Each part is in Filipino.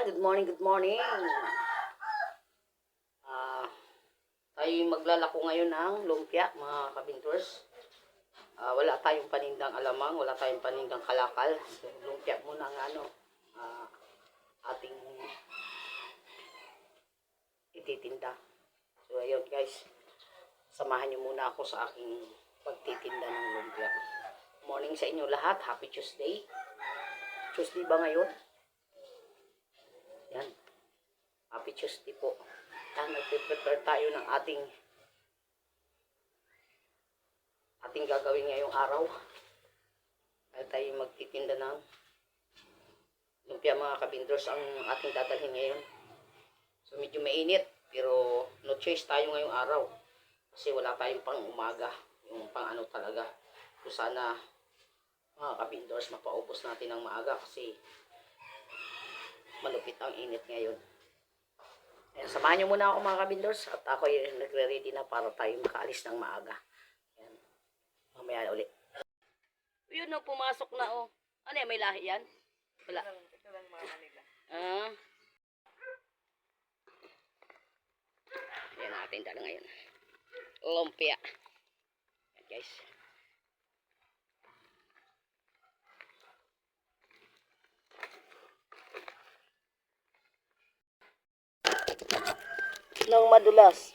Good morning, good morning. Tayo maglalako ngayon ng lumpia, mga kabintors. Wala tayong panindang alamang, wala tayong panindang kalakal. So, lumpia muna ang ating ititinda. So, ayun guys. Samahan niyo muna ako sa aking pagtitinda ng lumpia. Morning sa inyo lahat. Happy Tuesday. Tuesday ba ngayon? Yan. Happy Tuesday po. Nagpe-prepare tayo ng ating gagawin ngayong araw. At tayo magtitinda ng lumpia, mga kabindors, ang ating dadalhin ngayon. So medyo mainit, pero no choice tayo ngayong araw. Kasi wala tayong pang umaga. Yung pang ano talaga. So sana, mga kabindors, mapaubos natin ng maaga kasi malupit ang init ngayon. Ayan, samahan nyo muna ako, mga kabindors, at ako yung nagre-ready na para tayo makaalis ng maaga. Ayan. Mamaya ulit. Yun na, pumasok na oh. Ano yan, may lahi yan? Wala. Ito lang mga kanila. Ayan natin dala ngayon. Lumpia. Ayan guys. Nang madulas.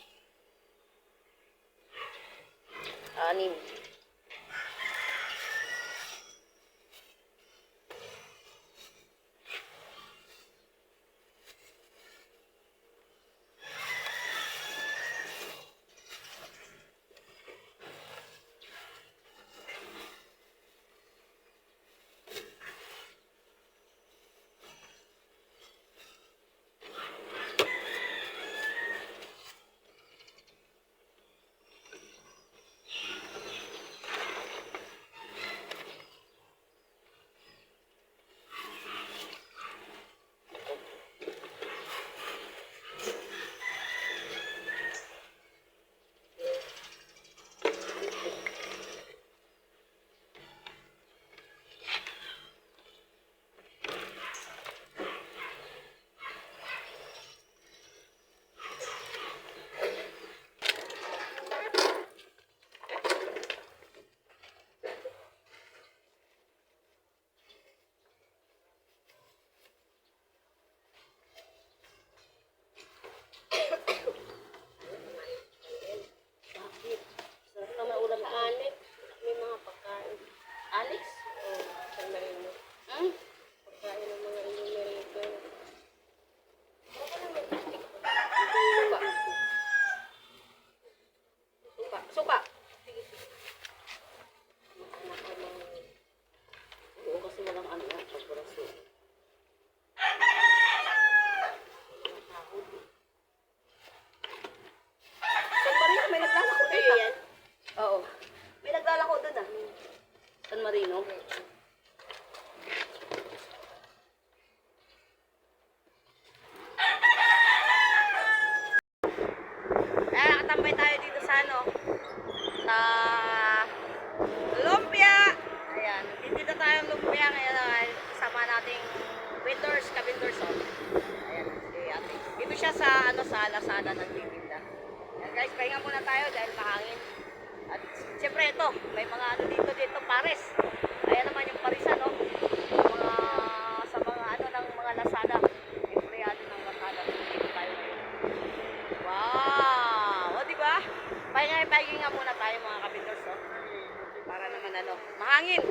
6. Alex? Oo, San Marino. Pagkain ng mga Inumerito. Suka. Oo, kasi walang ano yan. Walang suka. San Marino, may naglalako dito. Yan. Oo. May naglalako doon San Marino. Nakatambay tayo dito sa sa lumpia. Ayan, nagtitinda tayo ng lumpia ngayon naman. Kasama nating vendors, ka-vendors. Ayan, si ate. Dito siya sa sa Lazada nagtitinda. Ayan guys, pahinga muna tayo dahil mahangin. At siyempre ito, may mga dito pares. Ayan naman yung parisan, sa mga ng mga Lazada. Empleyado ng Lazada. Dito tayo ngayon. Wow! O diba? Pahinga muna tayo, mga kabindors, para naman mahangin.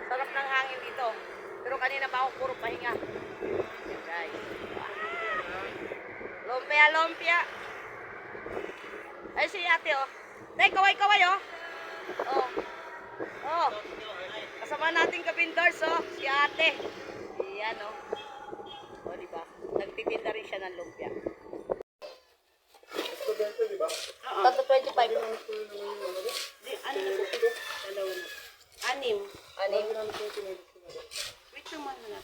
Sarap ng hangin dito. Pero kanina pa ako puro pahinga. Ayan guys. Lumpia. Ay si ate Tay, kaway kasama natin kabindors si ate. Ayan diba? Nagtitinda rin siya ng lumpia. Diba? 25. Ano na po? Dalawa na. 6. Wait naman na.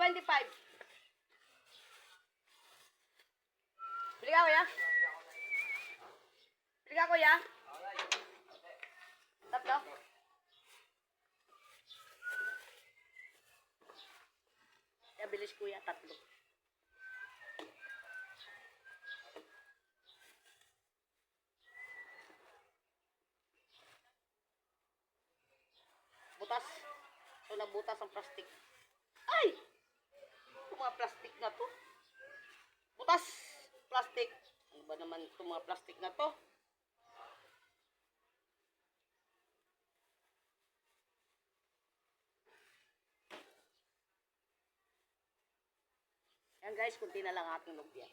25. Bili ka, kuya? Bili ka, kuya? Tatlo? Kaya bilis, kuya. Tatlo. Butas. So, nabutas ang plastic. Ay! Itong mga plastic na to. Butas! Plastic. Ano ba naman itong mga plastic na to? Yan guys, kunti na lang ating lumpia.